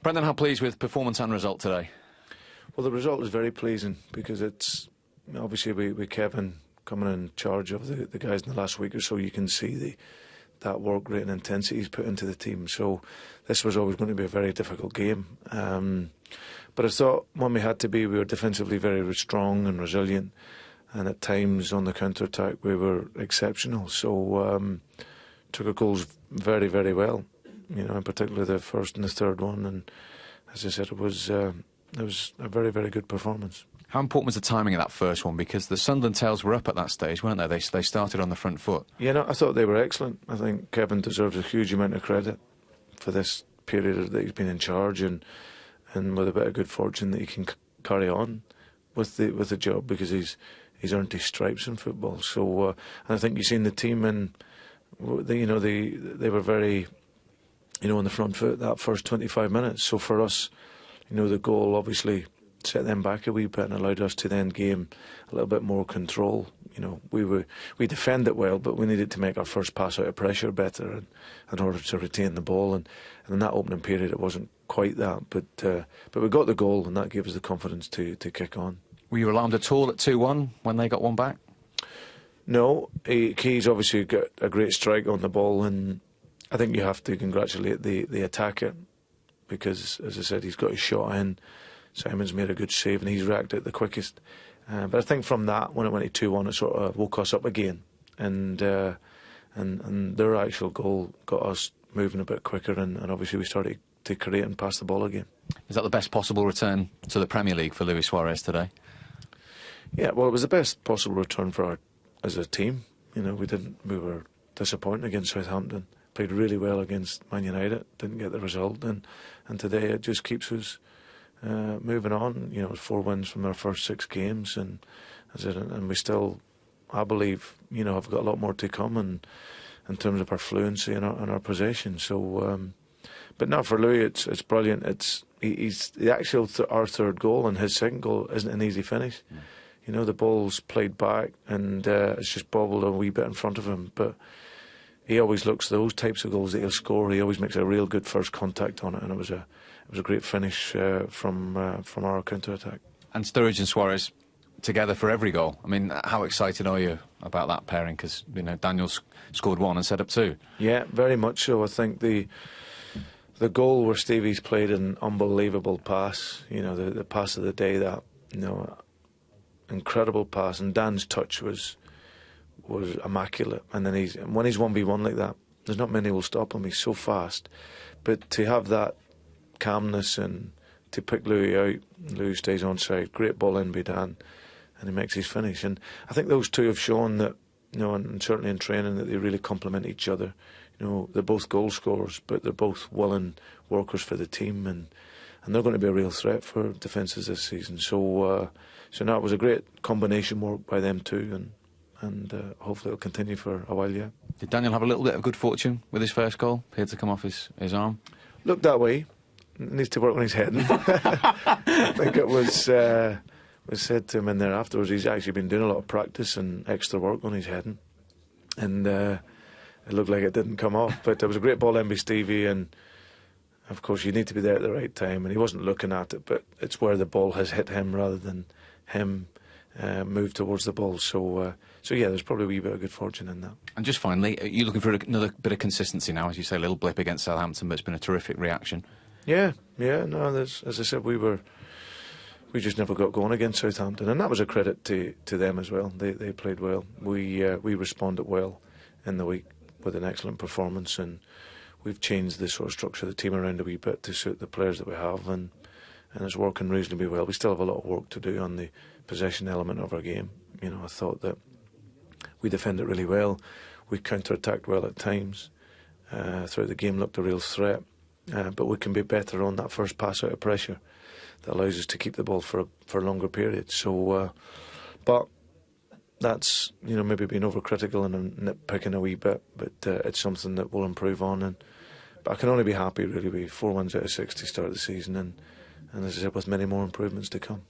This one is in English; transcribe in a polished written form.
Brendan, how pleased with performance and result today? Well, the result is very pleasing because it's obviously with Kevin coming in charge of the guys in the last week or so, you can see that work rate and intensity he's put into the team. So this was always going to be a very difficult game. But I thought when we had to be, we were defensively very strong and resilient, and at times on the counter-attack we were exceptional. So took our goals very, very well, in particular the first and the third one, and as I said, it was a very, very good performance. How important was the timing of that first one? Because the Sunderland tails were up at that stage, weren't they? They started on the front foot. I thought they were excellent. I think Kevin deserves a huge amount of credit for this period that he's been in charge, and with a bit of good fortune that he can carry on with the job, because he's earned his stripes in football. So and I think you've seen the team, and they were very on the front foot that first 25 minutes. So for us, the goal obviously set them back a wee bit and allowed us to then gain a little bit more control. We defended well, but we needed to make our first pass out of pressure better in order to retain the ball. And in that opening period, it wasn't quite that, but we got the goal, and that gave us the confidence to kick on. Were you alarmed at all at 2-1 when they got one back? No, Key's obviously got a great strike on the ball, and I think you have to congratulate the attacker, because, as I said, he's got his shot in. Simon's made a good save, and he's reacted the quickest. But I think from that, when it went to 2-1, it sort of woke us up again, and their actual goal got us moving a bit quicker, and obviously we started to create and pass the ball again. Is that the best possible return to the Premier League for Luis Suarez today? Yeah, well, it was the best possible return for as a team. We were disappointed against Southampton. Played really well against Man United, didn't get the result, and today it just keeps us moving on. It was 4 wins from our first 6 games, and we still, I believe, have got a lot more to come, and in terms of our fluency and our possession. So, but now for Louis, it's brilliant. He's the actual our third goal, and his second goal isn't an easy finish. The ball's played back, and it's just bobbled a wee bit in front of him, but he always looks those types of goals that he'll score. He always makes a real good first contact on it, and it was a great finish from our counter-attack. And Sturridge and Suarez together for every goal. I mean, how excited are you about that pairing? Because Daniel's scored 1 and set up 2. Yeah, very much so. I think the goal where Stevie's played an unbelievable pass. The pass of the day. That incredible pass, and Dan's touch was immaculate. And then when he's 1v1 like that, there's not many will stop him. He's so fast. But to have that calmness and to pick Louis out, Louis stays onside, great ball in by Dan, and he makes his finish. And I think those two have shown that, and certainly in training, that they really complement each other. They're both goal scorers, but they're both willing workers for the team, and they're going to be a real threat for defences this season. So now it was a great combination work by them two, and hopefully it'll continue for a while yet. Did Daniel have a little bit of good fortune with his first goal? Appeared to come off his arm. Looked that way. Needs to work on his heading. I think it was said to him in there afterwards, he's actually been doing a lot of practice and extra work on his heading, and it looked like it didn't come off. But it was a great ball in by Stevie, and of course you need to be there at the right time, and he wasn't looking at it, but it's where the ball has hit him rather than him move towards the ball. So yeah, there's probably a wee bit of good fortune in that. And just finally, are you looking for another bit of consistency now? As you say, a little blip against Southampton, but it's been a terrific reaction. Yeah, no, as I said, we we just never got going against Southampton, and that was a credit to them as well. They played well. We responded well in the week with an excellent performance, and we've changed the sort of structure of the team around a wee bit to suit the players that we have, and it's working reasonably well. We still have a lot of work to do on the possession element of our game. You know, I thought that we defended really well. We counter-attacked well at times. Throughout the game, looked a real threat. But we can be better on that first pass out of pressure that allows us to keep the ball for longer periods. So, but that's, you know, maybe being overcritical and nitpicking a wee bit, but it's something that we'll improve on. But I can only be happy really with 4 wins out of 6 to start the season, and as I said, with many more improvements to come.